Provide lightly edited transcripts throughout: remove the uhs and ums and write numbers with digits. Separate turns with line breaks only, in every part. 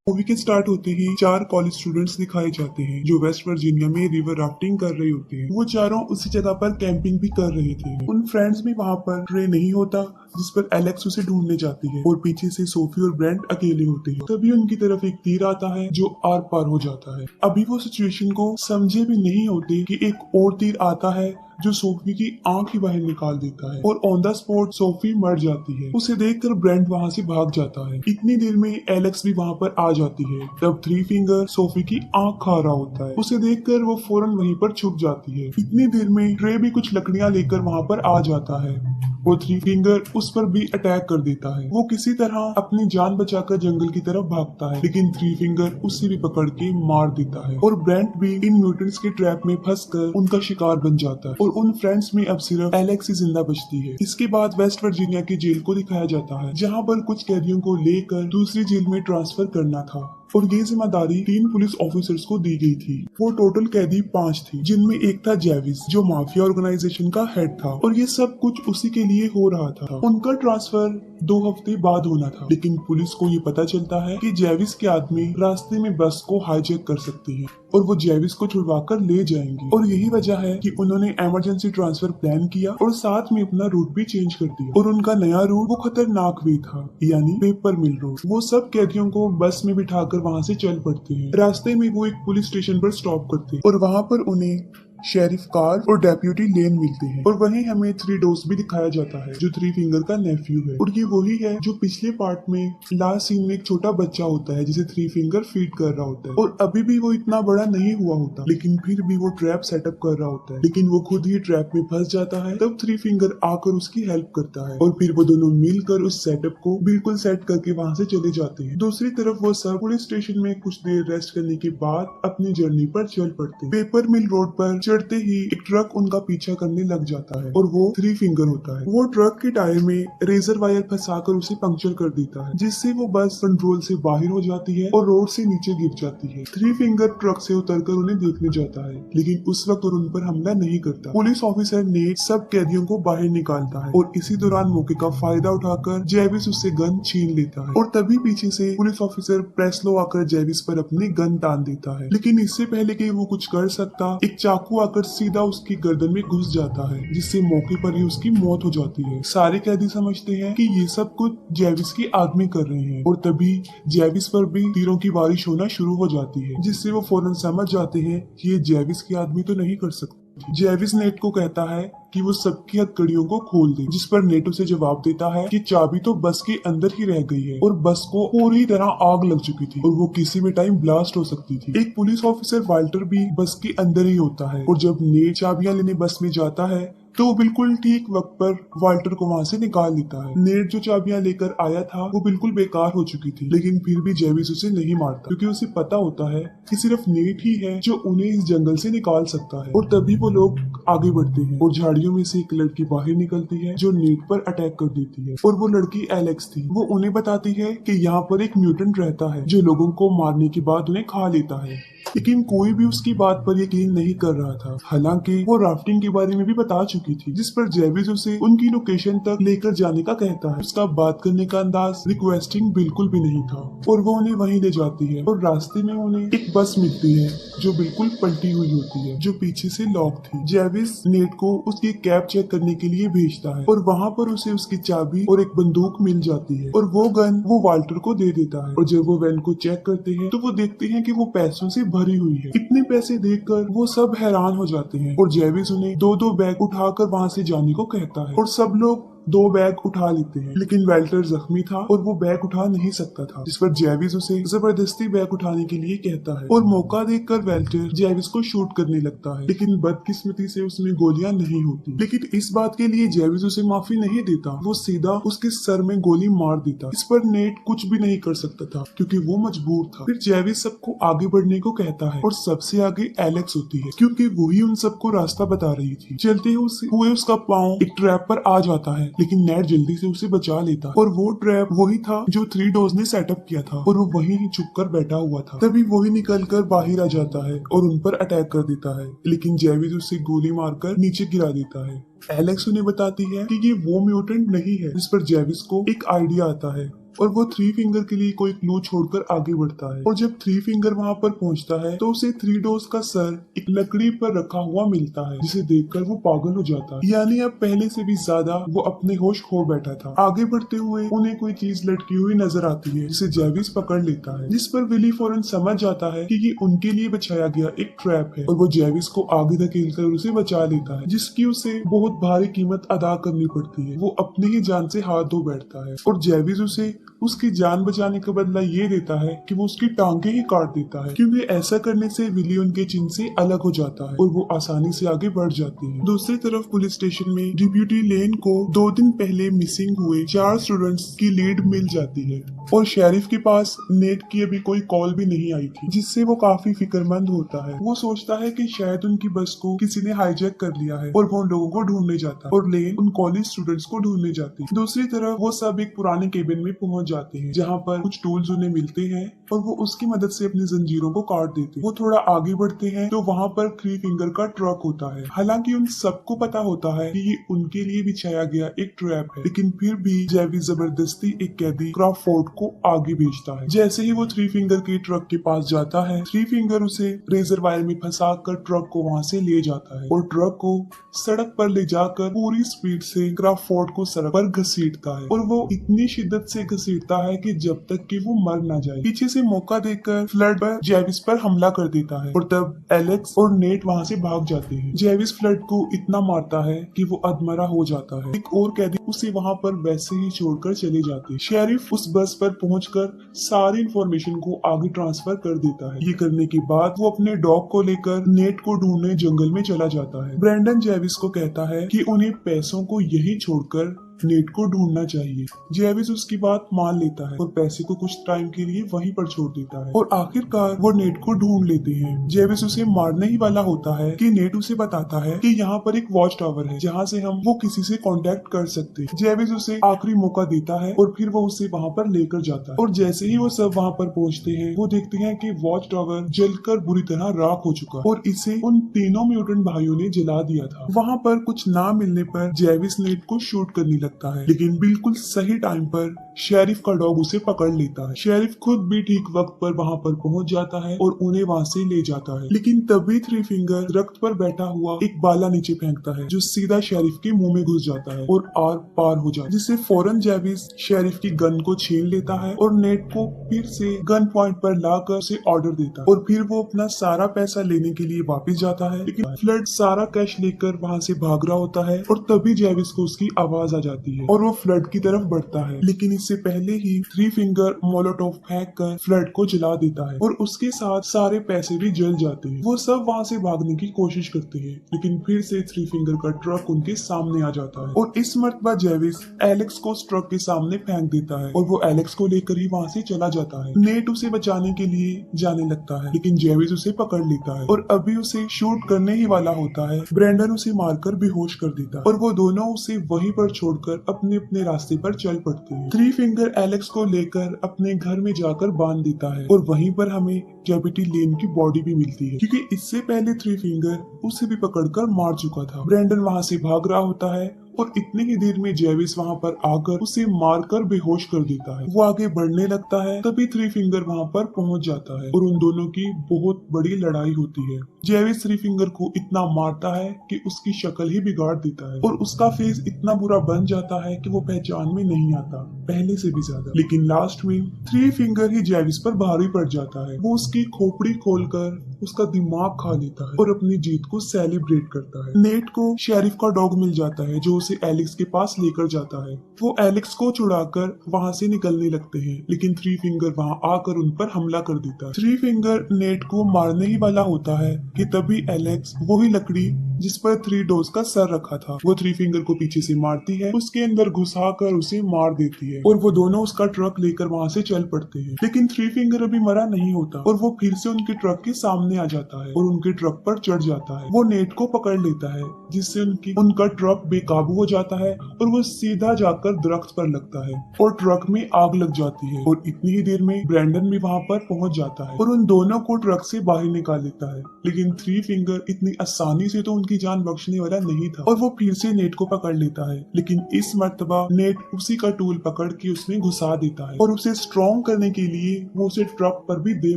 Movie के start होते ही 4 college students दिखाए जाते हैं जो वेस्ट वर्जीनिया में रिवर राफ्टिंग कर रहे होते हैं। वो चारों उसी जगह पर कैंपिंग भी कर रहे थे। उन फ्रेंड्स में वहाँ पर ट्रे नहीं होता जिस पर एलेक्स उसे ढूंढने जाती है और पीछे से सोफी और ब्रेंट अकेले होते हैं। तभी उनकी तरफ एक तीर आता है जो आर पार हो जाता है। अभी वो सिचुएशन को समझे भी नहीं होते कि एक और तीर आता है जो सोफी की आंख ही बाहर निकाल देता है और ऑन द स्पॉट सोफी मर जाती है। उसे देखकर ब्रेंट वहाँ से भाग जाता है। इतनी देर में एलेक्स भी वहाँ पर आ जाती है। तब थ्री फिंगर सोफी की आंख खा रहा होता है। उसे देखकर वो फौरन वहीं पर छुप जाती है। इतनी देर में ट्रे भी कुछ लकड़ियां लेकर वहाँ पर आ जाता है। वो थ्री फिंगर उस पर भी अटैक कर देता है। वो किसी तरह अपनी जान बचाकर जंगल की तरफ भागता है, लेकिन थ्री फिंगर उसे भी पकड़ के मार देता है और ब्रेंट भी इन म्यूटेंट्स के ट्रैप में फंसकर उनका शिकार बन जाता है और उन फ्रेंड्स में अब सिर्फ एलेक्स ही जिंदा बचती है। इसके बाद वेस्ट वर्जीनिया की जेल को दिखाया जाता है जहाँ पर कुछ कैदियों को लेकर दूसरी जेल में ट्रांसफर करना था और ये जिम्मेदारी 3 पुलिस ऑफिसर्स को दी गई थी। वो टोटल कैदी 5 थी, जिनमें एक था जेविस जो माफिया ऑर्गेनाइजेशन का हेड था और ये सब कुछ उसी के लिए हो रहा था। उनका ट्रांसफर 2 हफ्ते बाद होना था, लेकिन पुलिस को ये पता चलता है कि जेविस के आदमी रास्ते में बस को हाईजैक कर सकते हैं और वो जेविस को छुड़वाकर ले जाएंगे और यही वजह है कि उन्होंने इमरजेंसी ट्रांसफर प्लान किया और साथ में अपना रूट भी चेंज कर दिया और उनका नया रूट वो खतरनाक भी था, यानी पेपर मिल रोड। वो सब कैदियों को बस में बिठाकर वहाँ से चल पड़ते हैं। रास्ते में वो एक पुलिस स्टेशन पर स्टॉप करते हैं और वहाँ पर उन्हें शेरिफ कार और डेप्यूटी लेन मिलते हैं और वहीं हमें थ्री डोज भी दिखाया जाता है जो थ्री फिंगर का नेफ्यू है और ये वही है जो पिछले पार्ट में लास्ट सीन में एक छोटा बच्चा होता है जिसे थ्री फिंगर फीड कर रहा होता है और अभी भी वो इतना बड़ा नहीं हुआ होता, लेकिन फिर भी वो ट्रैप सेटअप कर रहा होता है, लेकिन वो खुद ही ट्रैप में फंस जाता है। तब थ्री फिंगर आकर उसकी हेल्प करता है और फिर वो दोनों मिलकर उस सेटअप को बिल्कुल सेट करके वहाँ से चले जाते हैं। दूसरी तरफ वो सब पुलिस स्टेशन में कुछ देर रेस्ट करने के बाद अपनी जर्नी पर चल पड़ते हैं। पेपर मिल रोड पर चढ़ते ही एक ट्रक उनका पीछा करने लग जाता है और वो थ्री फिंगर होता है। वो ट्रक के टायर में रेजर वायर फंसाकर उसे पंक्चर कर देता है, जिससे वो बस कंट्रोल से बाहर हो जाती है और रोड से नीचे गिर जाती है। थ्री फिंगर ट्रक से उतरकर उन्हें देखने जाता है, लेकिन उस वक्त उन पर हमला नहीं करता। पुलिस ऑफिसर ने सब कैदियों को बाहर निकालता है और इसी दौरान मौके का फायदा उठाकर जेविस उससे गन छीन लेता है और तभी पीछे से पुलिस ऑफिसर प्रेस्लो आकर जेविस पर अपनी गन तान देता है, लेकिन इससे पहले कि वो कुछ कर सकता एक चाकू आकर सीधा उसकी गर्दन में घुस जाता है, जिससे मौके पर ही उसकी मौत हो जाती है। सारे कैदी समझते हैं कि ये सब कुछ जेविस के आदमी कर रहे हैं और तभी जेविस पर भी तीरों की बारिश होना शुरू हो जाती है, जिससे वो फौरन समझ जाते हैं कि ये जेविस के आदमी तो नहीं कर सकते। जेविस नेट को कहता है कि वो सबकी हथकड़ियों को खोल दे, जिस पर नेट उसे जवाब देता है कि चाबी तो बस के अंदर ही रह गई है और बस को पूरी तरह आग लग चुकी थी और वो किसी भी टाइम ब्लास्ट हो सकती थी। एक पुलिस ऑफिसर वाल्टर भी बस के अंदर ही होता है और जब नेट चाबियां लेने बस में जाता है तो वो बिल्कुल ठीक वक्त पर वाल्टर को वहाँ से निकाल लेता है। नेट जो चाबियां लेकर आया था वो बिल्कुल बेकार हो चुकी थी, लेकिन फिर भी जेविस उसे नहीं मारता क्योंकि उसे पता होता है कि सिर्फ नेट ही है जो उन्हें इस जंगल से निकाल सकता है। और तभी वो लोग आगे बढ़ते हैं और झाड़ियों में से एक लड़की बाहर निकलती है जो नेट पर अटैक कर देती है और वो लड़की एलेक्स थी। वो उन्हें बताती है कि यहाँ पर एक म्यूटेंट रहता है जो लोगों को मारने के बाद उन्हें खा लेता है, लेकिन कोई भी उसकी बात पर यकीन नहीं कर रहा था। हालांकि वो राफ्टिंग के बारे में भी बता चुकी थी, जिस पर जेविस उसे उनकी लोकेशन तक लेकर जाने का कहता है। उसका बात करने का अंदाज रिक्वेस्टिंग बिल्कुल भी नहीं था और वो उन्हें वहीं ले जाती है और रास्ते में उन्हें एक बस मिलती है जो बिल्कुल पलटी हुई होती है, जो पीछे से लॉक थी। जेविस नेट को उसकी कैब चेक करने के लिए भेजता है और वहाँ पर उसे उसकी चाबी और एक बंदूक मिल जाती है और वो गन वो वाल्टर को दे देता है और जब वो वैन को चेक करते हैं तो वो देखते हैं कि वो पैसों से भरी हुई है। इतने पैसे देखकर वो सब हैरान हो जाते हैं और जेविस उन्हें 2-2 बैग उठाकर वहाँ से जाने को कहता है और सब लोग 2 बैग उठा लेते हैं, लेकिन वेल्टर जख्मी था और वो बैग उठा नहीं सकता था, जिस पर जेविस उसे जबरदस्ती बैग उठाने के लिए कहता है और मौका देखकर वेल्टर जेविस को शूट करने लगता है, लेकिन बदकिस्मती से उसमें गोलियां नहीं होती। लेकिन इस बात के लिए जेविस उसे माफी नहीं देता, वो सीधा उसके सर में गोली मार देता। इस पर नेट कुछ भी नहीं कर सकता था क्योंकि वो मजबूर था। फिर जेविस सबको आगे बढ़ने को कहता है और सबसे आगे एलेक्स होती है क्योंकि वही उन सबको रास्ता बता रही थी। चलते हुए उसका पाँव एक ट्रैप पर आ जाता है, लेकिन नेट जल्दी से उसे बचा लेता है और वो ट्रैप वही था जो थ्री डोज ने सेटअप किया था और वो वहीं ही छुप कर बैठा हुआ था। तभी वही निकलकर बाहर आ जाता है और उन पर अटैक कर देता है, लेकिन जेविस उसे गोली मारकर नीचे गिरा देता है। एलेक्स उन्हें बताती है कि ये वो म्यूटेंट नहीं है, जिस पर जेविस को एक आइडिया आता है और वो थ्री फिंगर के लिए कोई क्लू छोड़कर आगे बढ़ता है। और जब थ्री फिंगर वहाँ पर पहुँचता है तो उसे थ्री डोर्स का सर एक लकड़ी पर रखा हुआ मिलता है, जिसे देखकर वो पागल हो जाता है। यानी अब पहले से भी ज्यादा वो अपने होश खो बैठा था। आगे बढ़ते हुए उन्हें कोई चीज लटकी हुई नजर आती है, जिसे जेविस पकड़ लेता है, जिस पर विली फौरन समझ जाता है कि ये उनके लिए बिछाया गया एक ट्रैप है और वो जेविस को आगे धकेलकर उसे बचा लेता है, जिसकी उसे बहुत भारी कीमत अदा करनी पड़ती है। वो अपनी ही जान से हाथ धो बैठता है और जेविस उसे उसकी जान बचाने का बदला ये देता है कि वो उसकी टांगे ही काट देता है, क्योंकि ऐसा करने से विली उनके चिन्ह से अलग हो जाता है और वो आसानी से आगे बढ़ जाती है। दूसरी तरफ पुलिस स्टेशन में डिप्यूटी लेन को 2 दिन पहले मिसिंग हुए 4 स्टूडेंट्स की लीड मिल जाती है और शेरिफ के पास नेट की अभी कोई कॉल भी नहीं आई थी, जिससे वो काफी फिक्रमंद होता है। वो सोचता है कि शायद उनकी बस को किसी ने हाईजैक कर लिया है और वो उन लोगों को ढूंढने जाता है और लेन उन कॉलेज स्टूडेंट्स को ढूंढने जाती है। दूसरी तरफ वो सब एक पुराने केबिन में पहुंच जाते हैं, जहाँ पर कुछ टूल्स उन्हें मिलते हैं और वो उसकी मदद से अपनी जंजीरों को काट देते हैं। वो थोड़ा आगे बढ़ते हैं तो वहाँ पर थ्री फिंगर का ट्रक होता है। हालांकि उन सबको पता होता है कि ये उनके लिए बिछाया गया एक ट्रैप है, लेकिन फिर भी जेविस जबरदस्ती एक कैदी क्रॉफोर्ड को आगे भेजता है। जैसे ही वो थ्री फिंगर के ट्रक के पास जाता है, थ्री फिंगर उसे रेजर वायर में फंसा कर ट्रक को वहाँ से ले जाता है और ट्रक को सड़क पर ले जाकर पूरी स्पीड से क्रॉफोर्ड को सड़क पर घसीटता है और वो इतनी शिद्दत से घसीटता है कि जब तक कि वो मर ना जाए। पीछे से मौका देकर फ्लड पर जेविस पर हमला कर देता है और तब एलेक्स और नेट वहाँ से भाग जाते हैं। जेविस फ्लड को इतना मारता है कि वो अधमरा हो जाता है। एक और कैदी उसे वहाँ पर वैसे ही छोड़कर चले जाते हैं। शेरिफ उस बस पर पहुंचकर सारी इंफॉर्मेशन को आगे ट्रांसफर कर देता है। ये करने के बाद वो अपने डॉग को लेकर नेट को ढूंढने जंगल में चला जाता है। ब्रेंडन जेविस को कहता है कि उन्हें पैसों को यही छोड़कर नेट को ढूंढना चाहिए। जेविस उसकी बात मान लेता है और पैसे को कुछ टाइम के लिए वहीं पर छोड़ देता है और आखिरकार वो नेट को ढूंढ लेते हैं। जेविस उसे मारने ही वाला होता है कि नेट उसे बताता है कि यहाँ पर एक वॉच टावर है जहाँ से हम वो किसी से कांटेक्ट कर सकते हैं। जेविस उसे आखिरी मौका देता है और फिर वो उसे वहाँ पर लेकर जाता है और जैसे ही वो सब वहाँ पर पहुँचते हैं, वो देखते हैं कि वॉच टावर जलकर बुरी तरह राख हो चुका और इसे उन तीनों म्यूटेंट भाइयों ने जला दिया था। वहाँ पर कुछ ना मिलने पर जेविस नेट को शूट करने लगता है, लेकिन बिल्कुल सही टाइम पर शेरिफ का डॉग उसे पकड़ लेता है। शेरिफ खुद भी ठीक वक्त पर वहाँ पर पहुँच जाता है और उन्हें वहाँ से ले जाता है, लेकिन तभी थ्री फिंगर दरख्त पर बैठा हुआ एक बाला नीचे फेंकता है जो सीधा शेरिफ के मुंह में घुस जाता है और आर पार हो जाता है, जिससे फौरन जेविस शेरिफ की गन को छीन लेता है और नेट को फिर से गन पॉइंट पर लाकर उसे ऑर्डर देता है और फिर वो अपना सारा पैसा लेने के लिए वापस जाता है। लेकिन फ्लड सारा कैश लेकर वहाँ से भाग रहा होता है और तभी जेविस को उसकी आवाज आ जाती है और वो फ्लड की तरफ बढ़ता है, लेकिन इससे पहले ही थ्री फिंगर मोलोटोव फेंक कर फ्लड को जला देता है और उसके साथ सारे पैसे भी जल जाते हैं। वो सब वहाँ से भागने की कोशिश करते हैं, लेकिन फिर से थ्री फिंगर का ट्रक उनके सामने आ जाता है और इस मर्तबा जेविस एलेक्स को उस ट्रक के सामने फेंक देता है और वो एलेक्स को लेकर ही वहाँ से चला जाता है। नेट उसे बचाने के लिए जाने लगता है, लेकिन जेविस उसे पकड़ लेता है और अभी उसे शूट करने ही वाला होता है। ब्रेंडन उसे मारकर बेहोश कर देता है और वो दोनों उसे वहीं पर छोड़कर अपने अपने रास्ते पर चल पड़ते हैं। थ्री फिंगर एलेक्स को लेकर अपने घर में जाकर बांध देता है और वहीं पर हमें कैपिटी लेन की बॉडी भी मिलती है, क्योंकि इससे पहले थ्री फिंगर उसे भी पकड़कर मार चुका था। ब्रेंडन वहाँ से भाग रहा होता है और इतनी ही देर में जेविस वहाँ पर आकर उसे मारकर बेहोश कर देता है। वो आगे बढ़ने लगता है, तभी थ्री फिंगर वहाँ पर पहुँच जाता है और उन दोनों की बहुत बड़ी लड़ाई होती है। जेविस थ्री फिंगर को इतना मारता है कि उसकी शक्ल ही बिगाड़ देता है और उसका फेस इतना बुरा बन जाता है कि वो पहचान में नहीं आता पहले से भी ज्यादा। लेकिन लास्ट में थ्री फिंगर ही जेविस पर भारी पड़ जाता है। वो उसकी खोपड़ी खोलकर उसका दिमाग खा लेता है और अपनी जीत को सेलिब्रेट करता है। नेट को शेरिफ का डॉग मिल जाता है जो उसे एलेक्स के पास लेकर जाता है। वो एलेक्स को छुड़ाकर वहाँ से निकलने लगते हैं, लेकिन थ्री फिंगर वहाँ आकर उन पर हमला कर देता है। थ्री फिंगर नेट को मारने ही वाला होता है कि तभी एलेक्स वही लकड़ी जिस पर थ्री डोर्स का सर रखा था वो थ्री फिंगर को पीछे से मारती है, उसके अंदर घुसाकर उसे मार देती है और वो दोनों उसका ट्रक लेकर वहाँ से चल पड़ते हैं। लेकिन थ्री फिंगर अभी मरा नहीं होता और वो फिर से उनके ट्रक के सामने आ जाता है और उनके ट्रक पर चढ़ जाता है। वो नेट को पकड़ लेता है, जिससे उनका ट्रक बेकाबू हो जाता है और वो सीधा जाकर दरख्त पर लगता है और ट्रक में आग लग जाती है और इतनी ही देर में ब्रेंडन भी वहाँ पर पहुँच जाता है और उन दोनों को ट्रक से बाहर निकाल लेता है। लेकिन लेकिन थ्री फिंगर इतनी आसानी से तो उनकी जान बख्शने वाला नहीं था और वो फिर से नेट को पकड़ लेता है, लेकिन इस मर्तबा नेट उसी का टूल पकड़ के उसमें घुसा देता है और उसे स्ट्रॉन्ग करने के लिए वो उसे ट्रक पर भी दे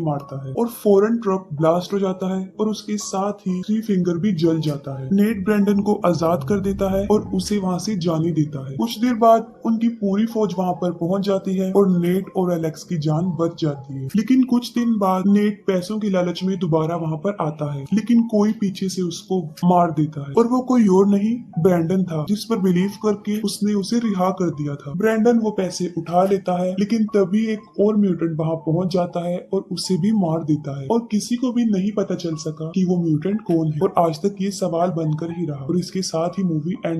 मारता है और फौरन ट्रक ब्लास्ट हो जाता है और उसके साथ ही थ्री फिंगर भी जल जाता है। नेट ब्रैंडन को आजाद कर देता है और उसे वहाँ से जाने देता है। कुछ देर बाद उनकी पूरी फौज वहाँ पर पहुंच जाती है और नेट और एलेक्स की जान बच जाती है। लेकिन कुछ दिन बाद नेट पैसों की लालच में दोबारा वहाँ पर आता है, लेकिन कोई पीछे से उसको मार देता है और वो कोई और नहीं ब्रैंडन था, जिस पर बिलीव करके उसने उसे रिहा कर दिया था। ब्रैंडन वो पैसे उठा लेता है, लेकिन तभी एक और म्यूटेंट वहाँ पहुंच जाता है और उसे भी मार देता है और किसी को भी नहीं पता चल सका कि वो म्यूटेंट कौन है और आज तक ये सवाल बनकर ही रहा और इसके साथ ही मूवी एंड